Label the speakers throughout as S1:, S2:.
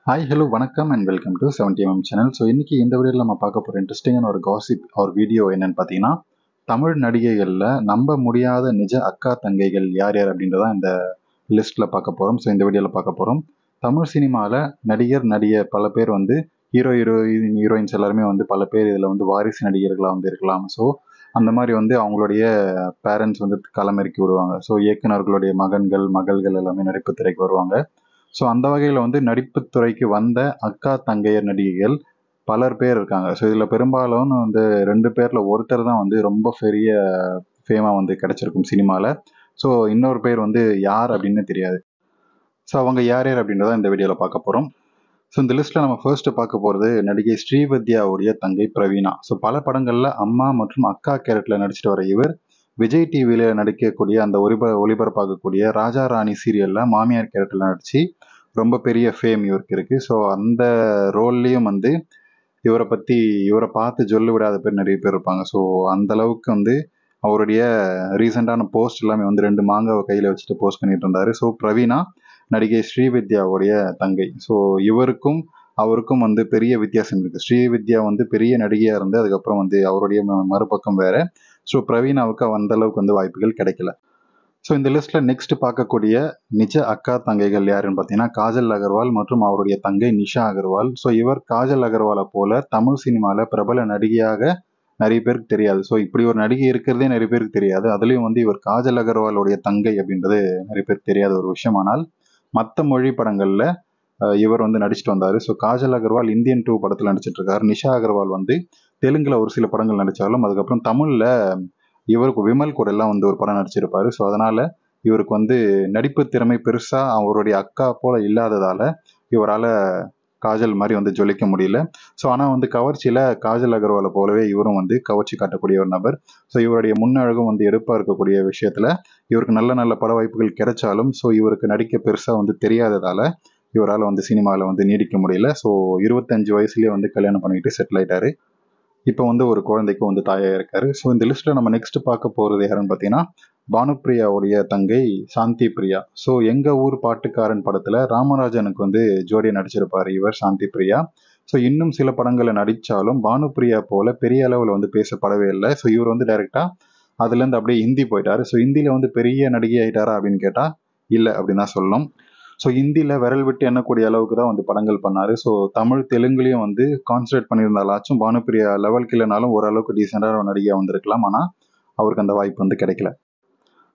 S1: Hi hello வணக்கம் and welcome to 70mm channel. So இன்றைக்கி இந்த வீடியோவில் நம்ம பார்க்க போகிற இன்ட்ரெஸ்டிங்கான ஒரு காசிப் ஒரு வீடியோ என்னென்னு பார்த்தீங்கன்னா, தமிழ் நடிகைகளில் நம்ப முடியாத நிஜ அக்கா தங்கைகள் யார் யார் அப்படின்றதான் இந்த லிஸ்ட்டில் பார்க்க போகிறோம். ஸோ இந்த வீடியோவில் பார்க்க போகிறோம். தமிழ் சினிமாவில் நடிகர் பல பேர் வந்து ஹீரோயின்ஸ் எல்லாருமே வந்து பல பேர் இதில் வந்து வாரிசு நடிகர்களாக வந்து இருக்கலாம். ஸோ அந்த மாதிரி வந்து அவங்களுடைய பேரண்ட்ஸ் வந்து களமிறக்கி விடுவாங்க. ஸோ இயக்குநர்களுடைய மகள்கள் எல்லாமே நடிப்பு திரைக்கு வருவாங்க. ஸோ அந்த வகையில் வந்து நடிப்புத் துறைக்கு வந்த அக்கா தங்கையர் நடிகைகள் பலர் பேர் இருக்காங்க. ஸோ இதில் பெரும்பாலும் வந்து 2 பேரில் ஒருத்தர் தான் வந்து ரொம்ப பெரிய ஃபேமாக வந்து கிடச்சிருக்கும் சினிமாவில். ஸோ இன்னொரு பேர் வந்து யார் அப்படின்னு தெரியாது. ஸோ அவங்க யார் யார் அப்படின்றத இந்த வீடியோவில் பார்க்க போகிறோம். ஸோ இந்த லிஸ்ட்டில் நம்ம ஃபர்ஸ்ட் பார்க்க போகிறது நடிகை ஸ்ரீவித்யாவுடைய தங்கை பிரவீனா. ஸோ பல படங்களில் அம்மா மற்றும் அக்கா கேரக்டரில் நடிச்சிட்டு வர இவர் விஜய் டிவியில் நடிக்கக்கூடிய அந்த ஒளிபரப்பாகக்கூடிய ராஜா ராணி சீரியலில் மாமியார் கேரக்டரில் நடித்து ரொம்ப பெரிய ஃபேம் இவருக்கு இருக்குது. ஸோ அந்த ரோல்லையும் வந்து இவரை பார்த்து சொல்ல விடாத பேர் நிறைய பேர் இருப்பாங்க. ஸோ அந்த அளவுக்கு வந்து அவருடைய ரீசெண்டான போஸ்ட் எல்லாமே வந்து 2 மாங்காவை கையில் வச்சுட்டு போஸ்ட் பண்ணிட்டு இருந்தார். ஸோ பிரவீனா நடிகை ஸ்ரீவித்யாவுடைய தங்கை. ஸோ இவருக்கும் அவருக்கும் வந்து பெரிய வித்தியாசம் இருக்குது. ஸ்ரீவித்யா வந்து பெரிய நடிகையாக இருந்து அதுக்கப்புறம் வந்து அவருடைய மறுபக்கம் வேறு. ஸோ பிரவீனாவுக்கு அந்த அளவுக்கு வந்து வாய்ப்புகள் கிடைக்கல. ஸோ இந்த லிஸ்ட்டில் நெக்ஸ்ட் பார்க்கக்கூடிய நிஜ அக்கா தங்கைகள் யாருன்னு பார்த்தீங்கன்னா காஜல் அகர்வால் மற்றும் அவருடைய தங்கை நிஷா அகர்வால். ஸோ இவர் காஜல் அகர்வாலை போல தமிழ் சினிமாவில் பிரபல நடிகையாக நிறைய பேருக்கு தெரியாது. ஸோ இப்படி ஒரு நடிகை இருக்கிறதே நிறைய பேருக்கு தெரியாது. அதுலேயும் வந்து இவர் காஜல் அகர்வாலுடைய தங்கை அப்படின்றது நிறைய பேருக்கு தெரியாத ஒரு விஷயம். ஆனால் மற்ற மொழி படங்களில் இவர் வந்து நடிச்சிட்டு வந்தார். ஸோ காஜல் அகர்வால் இந்தியன் 2 படத்தில் நடிச்சிட்டு இருக்காரு. நிஷா அகர்வால் வந்து தெலுங்கில் ஒரு சில படங்கள் நடித்தாலும் அதுக்கப்புறம் தமிழில் இவருக்கு விமல் கூட எல்லாம் வந்து ஒரு படம் நடிச்சிருப்பாரு. ஸோ அதனால் இவருக்கு வந்து நடிப்பு திறமை பெருசாக அவருடைய அக்கா போல் இல்லாததால் இவரால் காஜல் மாதிரி வந்து ஜொலிக்க முடியல. ஸோ ஆனால் வந்து கவர்ச்சியில் காஜல் அகர்வாலை போலவே இவரும் வந்து கவர்ச்சி காட்டக்கூடிய ஒரு நபர். ஸோ இவருடைய முன்னழகும் வந்து எடுப்பாக இருக்கக்கூடிய விஷயத்தில் இவருக்கு நல்ல நல்ல பட வாய்ப்புகள் கிடைச்சாலும் ஸோ இவருக்கு நடிக்க பெருசாக வந்து தெரியாததால் இவரால் வந்து சினிமாவில் வந்து நீடிக்க முடியல. ஸோ 25 வயசுலேயே வந்து கல்யாணம் பண்ணிக்கிட்டு செட்டில் ஆகிட்டாரு. இப்போ வந்து ஒரு குழந்தைக்கும் வந்து தாயாக இருக்காரு. ஸோ இந்த லிஸ்ட்டில் நம்ம நெக்ஸ்ட் பார்க்க போகிறது யாருன்னு பார்த்தீங்கன்னா பானுப்பிரியாவுடைய தங்கை சாந்தி பிரியா. ஸோ எங்கள் ஊர் பாட்டுக்காரன் படத்தில் ராமராஜனுக்கு வந்து ஜோடியாக நடிச்சிருப்பார் இவர் சாந்தி பிரியா. ஸோ இன்னும் சில படங்களில் நடித்தாலும் பானுப்பிரியா போல் பெரிய அளவில் வந்து பேசப்படவே இல்லை. ஸோ இவர் வந்து டைரெக்டாக அதுலேருந்து அப்படியே ஹிந்தி போயிட்டார். ஸோ ஹிந்தியில் வந்து பெரிய நடிகை ஆகிட்டாரா அப்படின்னு கேட்டால் இல்லை அப்படின்னு தான் சொல்லணும். ஸோ ஹிந்தியில் விரல் விட்டு எண்ணக்கூடிய அளவுக்கு தான் வந்து படங்கள் பண்ணார். ஸோ தமிழ் தெலுங்குலேயும் வந்து கான்சன்ட்ரேட் பண்ணியிருந்தாலாச்சும் பானுப்பிரியா லெவலுக்கு இல்லைனாலும் ஓரளவுக்கு டீசெண்டான நடிகையாக வந்திருக்கலாம். ஆனால் அவருக்கு அந்த வாய்ப்பு வந்து கிடைக்கல.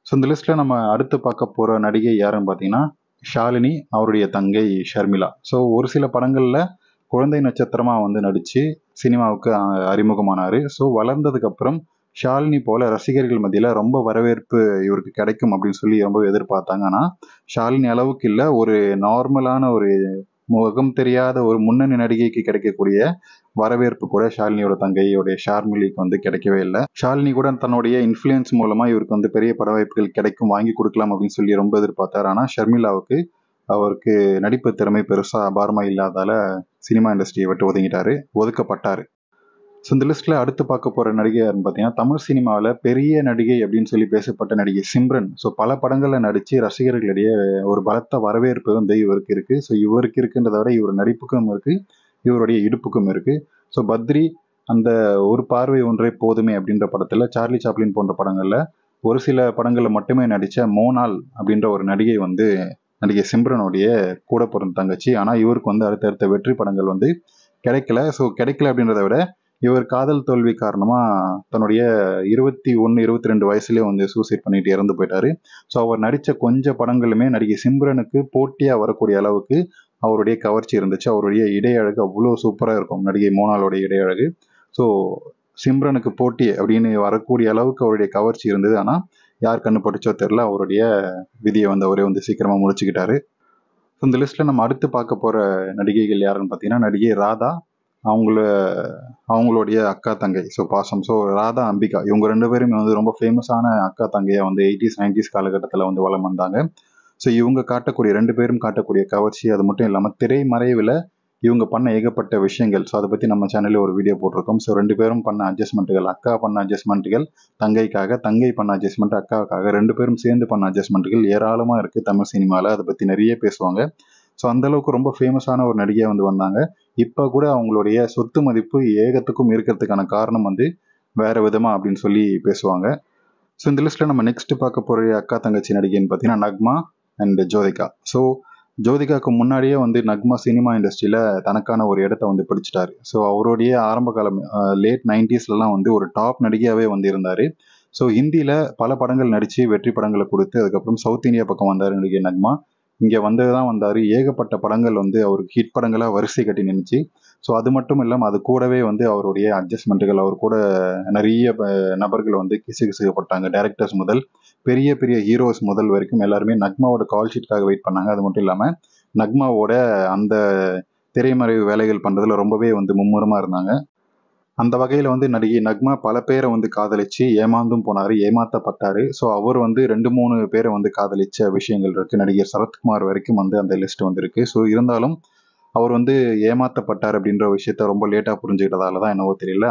S1: ஸோ இந்த லிஸ்ட்டில் நம்ம அடுத்து பார்க்க போகிற நடிகை யாருன்னு பார்த்தீங்கன்னா ஷாலினி, அவருடைய தங்கை ஷர்மிளா. ஸோ ஒரு சில படங்களில் குழந்தை நட்சத்திரமாக வந்து நடித்து சினிமாவுக்கு அறிமுகமானார். ஸோ வளர்ந்ததுக்கப்புறம் ஷாலினி போல ரசிகர்கள் மத்தியில் ரொம்ப வரவேற்பு இவருக்கு கிடைக்கும் அப்படின்னு சொல்லி ரொம்ப எதிர்பார்த்தாங்க. ஆனால் ஷாலினி அளவுக்கு இல்லை, ஒரு நார்மலான ஒரு முகம் தெரியாத ஒரு முன்னணி நடிகைக்கு கிடைக்கக்கூடிய வரவேற்பு கூட ஷாலினியோட தங்கையோடைய ஷார்மிலிக்கு வந்து கிடைக்கவே இல்லை. ஷாலினி கூட தன்னுடைய இன்ஃப்ளூயன்ஸ் மூலமாக இவருக்கு வந்து பெரிய பட வாய்ப்புகள் கிடைக்கும், வாங்கி கொடுக்கலாம் அப்படின்னு சொல்லி ரொம்ப எதிர்பார்த்தார். ஆனால் ஷர்மிளாவுக்கு அவருக்கு நடிப்பு திறமை பெருசாக அபாரமாக இல்லாதால சினிமா இண்டஸ்ட்ரியை விட்டு ஒதுக்கப்பட்டார். ஸோ இந்த லிஸ்ட்டில் அடுத்து பார்க்க போகிற நடிகை யாருன்னு பார்த்தீங்கன்னா தமிழ் சினிமாவில் பெரிய நடிகை அப்படின்னு சொல்லி பேசப்பட்ட நடிகை சிம்ரன். ஸோ பல படங்களில் நடித்து ரசிகர்களிடையே ஒரு பலத்த வரவேற்பு வந்து இவருக்கு இருக்குது. ஸோ இவருக்கு இருக்குன்றத விட இவர் நடிப்புக்கும் இருக்குது, இவருடைய இடுப்புக்கும் இருக்குது. ஸோ பத்ரி, அந்த ஒரு பார்வை ஒன்றே போதுமே அப்படின்ற படத்தில், சார்லி சாப்ளின் போன்ற படங்களில் ஒரு சில படங்களில் மட்டுமே நடித்த மோனால் அப்படின்ற ஒரு நடிகை வந்து நடிகை சிம்ரனுடைய கூட பிறந்த தங்கச்சி. ஆனால் இவருக்கு வந்து அடுத்தடுத்த வெற்றி படங்கள் வந்து கிடைக்கல. ஸோ கிடைக்கல அப்படின்றத விட இவர் காதல் தோல்வி காரணமாக தன்னுடைய 21, 22 வயசுலேயே வந்து சூசைட் பண்ணிட்டு இறந்து போயிட்டார். ஸோ அவர் நடித்த கொஞ்சம் படங்களுமே நடிகை சிம்ரனுக்கு போட்டியாக வரக்கூடிய அளவுக்கு அவருடைய கவர்ச்சி இருந்துச்சு. அவருடைய இடையழகு அவ்வளோ சூப்பராக இருக்கும், நடிகை மோனாலுடைய இடையழகு. ஸோ சிம்ரனுக்கு போட்டி அப்படின்னு வரக்கூடிய அளவுக்கு அவருடைய கவர்ச்சி இருந்தது. ஆனால் யார் கண்ணு பட்டுச்சோ தெரில, அவருடைய விதியை வந்து அவரே வந்து சீக்கிரமாக முடிச்சுக்கிட்டாரு. ஸோ இந்த லிஸ்ட்டில் நம்ம அடுத்து பார்க்க போகிற நடிகைகள் யாருன்னு பார்த்தீங்கன்னா நடிகை ராதா, அவங்களுடைய அக்கா தங்கை. ஸோ பாசம். ஸோ ராதா, அம்பிகா இவங்க 2 பேருமே வந்து ரொம்ப ஃபேமஸான அக்கா தங்கையாக வந்து 80s 90s காலகட்டத்தில் வந்து வலம் வந்தாங்க. ஸோ இவங்க காட்டக்கூடிய 2 பேரும் காட்டக்கூடிய கவர்ச்சி, அது மட்டும் இல்லாமல் திரைமறைவில் இவங்க பண்ண ஏகப்பட்ட விஷயங்கள். ஸோ அதை பற்றி நம்ம சேனலில் ஒரு வீடியோ போட்டிருக்கோம். ஸோ 2 பேரும் பண்ண அட்ஜஸ்ட்மெண்ட்டுகள், அக்கா பண்ண அட்ஜஸ்ட்மெண்ட்டுகள் தங்கைக்காக, தங்கை பண்ண அட்ஜஸ்ட்மெண்ட் அக்காவுக்காக, 2 பேரும் சேர்ந்து பண்ண அட்ஜஸ்ட்மெண்ட்டுகள் ஏராளமாக இருக்குது தமிழ் சினிமாவில். அதை பற்றி நிறைய பேசுவாங்க. ஸோ அந்தளவுக்கு ரொம்ப ஃபேமஸான ஒரு நடிகையாக வந்து வந்தாங்க. இப்போ கூட அவங்களுடைய சொத்து மதிப்பு ஏகத்துக்கும் இருக்கிறதுக்கான காரணம் வந்து வேறு விதமாக அப்படின்னு சொல்லி பேசுவாங்க. ஸோ இந்த லிஸ்ட்டில் நம்ம நெக்ஸ்ட் பார்க்க போகிற அக்கா தங்கச்சி நடிகைன்னு பார்த்தீங்கன்னா நக்மா அண்ட் ஜோதிகா. ஸோ ஜோதிகாவுக்கு முன்னாடியே வந்து நக்மா சினிமா இண்டஸ்ட்ரியில் தனக்கான ஒரு இடத்த வந்து பிடிச்சிட்டாரு. ஸோ அவருடைய ஆரம்ப காலம் லேட் 90ஸ்லாம் வந்து ஒரு டாப் நடிகையாகவே வந்து இருந்தார். ஸோ ஹிந்தியில் பல படங்கள் நடித்து வெற்றி படங்களை கொடுத்து அதுக்கப்புறம் சவுத் இந்தியா பக்கம் வந்தார் நடிகை நக்மா. இங்கே வந்து தான் வந்தார். ஏகப்பட்ட படங்கள் வந்து அவருக்கு ஹிட் படங்களாக வரிசை கட்டி நின்றுச்சு. ஸோ அது மட்டும் இல்லாமல் அது கூடவே வந்து அவருடைய அட்ஜஸ்ட்மெண்ட்டுகள், அவர் கூட நிறைய நபர்கள் வந்து கிசுகிசுக்கப்பட்டாங்க. டைரக்டர்ஸ் முதல் பெரிய பெரிய ஹீரோஸ் முதல் வரைக்கும் எல்லாருமே நக்மாவோட கால் ஷீட்காக வெயிட் பண்ணாங்க. அது மட்டும் இல்லாமல் நக்மாவோட அந்த திரைமறைவு வேலைகள் பண்ணுறதுல ரொம்பவே வந்து மும்முரமாக இருந்தாங்க. அந்த வகையில் வந்து நடிகை நக்மா பல பேரை வந்து காதலிச்சு ஏமாந்தும் போனார், ஏமாற்றப்பட்டார். ஸோ அவர் வந்து 2-3 பேரை வந்து காதலிச்ச விஷயங்கள் இருக்குது. நடிகர் சரத்குமார் வரைக்கும் வந்து அந்த லிஸ்ட் வந்து இருக்குது. ஸோ இருந்தாலும் அவர் வந்து ஏமாற்றப்பட்டார் அப்படின்ற விஷயத்த ரொம்ப லேட்டாக புரிஞ்சுக்கிட்டதால தான் என்னவோ தெரியல,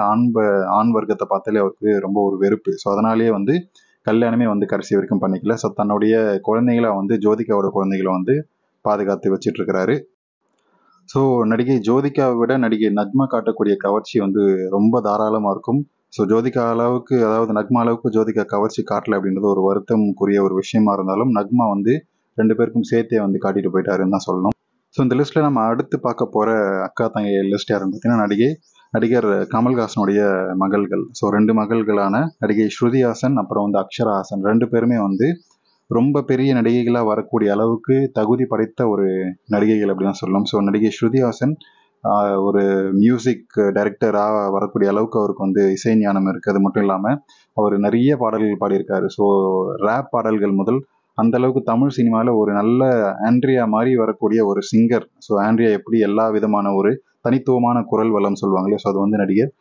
S1: ஆண் வர்க்கத்தை பார்த்தாலே அவருக்கு ரொம்ப ஒரு வெறுப்பு. ஸோ அதனாலேயே வந்து கல்யாணமே வந்து கடைசி வரைக்கும் பண்ணிக்கல. ஸோ தன்னுடைய குழந்தைகளை வந்து ஜோதிகாவோட குழந்தைகளை வந்து பாதுகாத்து வச்சிட்டு இருக்கிறாரு. ஸோ நடிகை ஜோதிகாவை விட நடிகை நக்மா காட்டக்கூடிய கவர்ச்சி வந்து ரொம்ப தாராளமாக இருக்கும். ஸோ ஜோதிகா அளவுக்கு, அதாவது நக்மா அளவுக்கு ஜோதிகா கவர்ச்சி காட்டல அப்படின்றது ஒரு வருத்தம்க்குரிய ஒரு விஷயமா இருந்தாலும் நக்மா வந்து 2 பேருக்கும் சேர்த்தே வந்து காட்டிட்டு போயிட்டாருன்னு தான் சொல்லணும். ஸோ இந்த லிஸ்ட்டில் நம்ம அடுத்து பார்க்க போகிற அக்கா தங்கை லிஸ்ட் யாருன்னு பார்த்தீங்கன்னா நடிகர் கமல்ஹாசனுடைய மகள்கள். ஸோ 2 மகள்களான நடிகை ஸ்ருதி ஹாசன் அப்புறம் வந்து அக்ஷரா ஹாசன் 2 பேருமே வந்து ரொம்ப பெரிய நடிகைகளாக வரக்கூடிய அளவுக்கு தகுதி படைத்த ஒரு நடிகைகள் அப்படி தான் சொல்லலாம். ஸோ நடிகை ஸ்ருதி ஹாசன் ஒரு மியூசிக் டைரக்டராக வரக்கூடிய அளவுக்கு அவருக்கு வந்து இசை ஞானம் இருக்குது. அது மட்டும் இல்லாமல் அவர் நிறைய பாடல்கள் பாடியிருக்காரு. ஸோ ரேப் பாடல்கள் முதல் அந்த அளவுக்கு தமிழ் சினிமாவில் ஒரு நல்ல ஆண்ட்ரியா மாதிரி வரக்கூடிய ஒரு சிங்கர். ஸோ ஆண்ட்ரியா எப்படி எல்லா விதமான ஒரு தனித்துவமான குரல் வளம் சொல்லுவாங்களே, ஸோ அது வந்து நடிகர்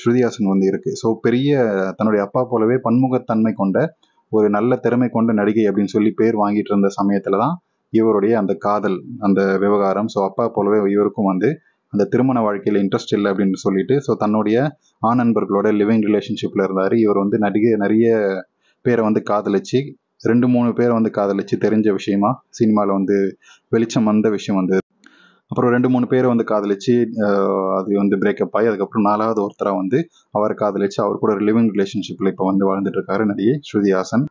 S1: ஸ்ருதிஹாசன் வந்து இருக்குது. ஸோ பெரிய தன்னுடைய அப்பா போலவே பன்முகத்தன்மை கொண்ட ஒரு நல்ல திறமை கொண்ட நடிகை அப்படின்னு சொல்லி பேர் வாங்கிட்டு இருந்த சமயத்தில் தான் இவருடைய அந்த காதல், அந்த விவகாரம். ஸோ அப்பா போலவே இவருக்கும் வந்து அந்த திருமண வாழ்க்கையில் இன்ட்ரெஸ்ட் இல்லை அப்படின்னு சொல்லிட்டு ஸோ தன்னுடைய ஆண் நண்பர்களோட லிவிங் ரிலேஷன்ஷிப்பில் இருந்தார். இவர் வந்து நிறைய பேரை வந்து காதலிச்சு 2-3 பேரை வந்து காதலிச்சு தெரிஞ்ச விஷயமா சினிமாவில் வந்து வெளிச்சம் வந்த விஷயம் வந்து. அப்புறம் 2-3 பேரை வந்து காதலிச்சு அது வந்து பிரேக்கப் ஆகி அதுக்கப்புறம் 4வது ஒருத்தராக வந்து அவரை காதலிச்சு அவர் கூட ஒரு லிவிங் ரிலேஷன்ஷிப்பில் இப்போ வந்து வாழ்ந்துட்டு இருக்காரு நடிகை ஸ்ருதி ஹாசன்.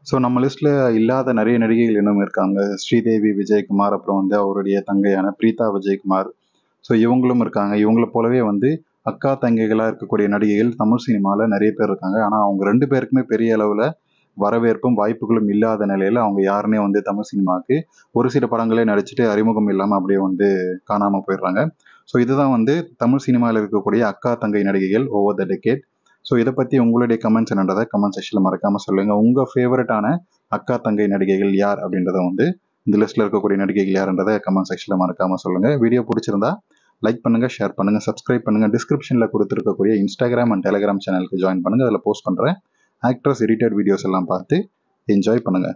S1: ஸோ நம்ம லிஸ்ட்டில் இல்லாத நிறைய நடிகைகள் இன்னும் இருக்காங்க. ஸ்ரீதேவி விஜயகுமார், அப்புறம் வந்து அவருடைய தங்கையான பிரீதா விஜயகுமார். ஸோ இவங்களும் இருக்காங்க. இவங்கள போலவே வந்து அக்கா தங்கைகளாக இருக்கக்கூடிய நடிகைகள் தமிழ் சினிமாவில் நிறைய பேர் இருக்காங்க. ஆனால் அவங்க 2 பேருக்குமே பெரிய அளவில் வரவேற்பும் வாய்ப்புகளும் இல்லாத நிலையில் அவங்க யாருன்னே வந்து தமிழ் சினிமாவுக்கு ஒரு சில படங்களே நடிச்சுட்டு அறிமுகம் இல்லாமல் அப்படியே வந்து காணாமல் போயிடுறாங்க. ஸோ இதுதான் வந்து தமிழ் சினிமாவில் இருக்கக்கூடிய அக்கா தங்கை நடிகைகள் ஓவர் த டெக்கேட். ஸோ இதை பற்றி உங்களுடைய கமெண்ட்ஸ் என்னன்றதை கமெண்ட் செக்ஷனில் மறக்காமல் சொல்லுங்கள். உங்கள் ஃபேவரட்டான அக்கா தங்கை நடிகைகள் யார் அப்படின்றத வந்து இந்த லிஸ்ட்டில் இருக்கக்கூடிய நடிகைகள் யாருன்றதை கமெண்ட் செக்ஷனில் மறக்காமல் சொல்லுங்கள். வீடியோ பிடிச்சிருந்தா லைக் பண்ணுங்கள், ஷேர் பண்ணுங்கள், சப்ஸ்கிரைப் பண்ணுங்கள். டிஸ்கிரிப்ஷனில் கொடுத்துருக்கக்கூடிய இன்ஸ்டாகிராம் அண்ட் டெலிகிராம் சேனலுக்கு ஜாயின் பண்ணுங்கள். அதில் போஸ்ட் பண்ணுறேன் ஆக்ட்ரஸ் எடிட்டட் வீடியோஸ் எல்லாம் பார்த்து என்ஜாய் பண்ணுங்கள்.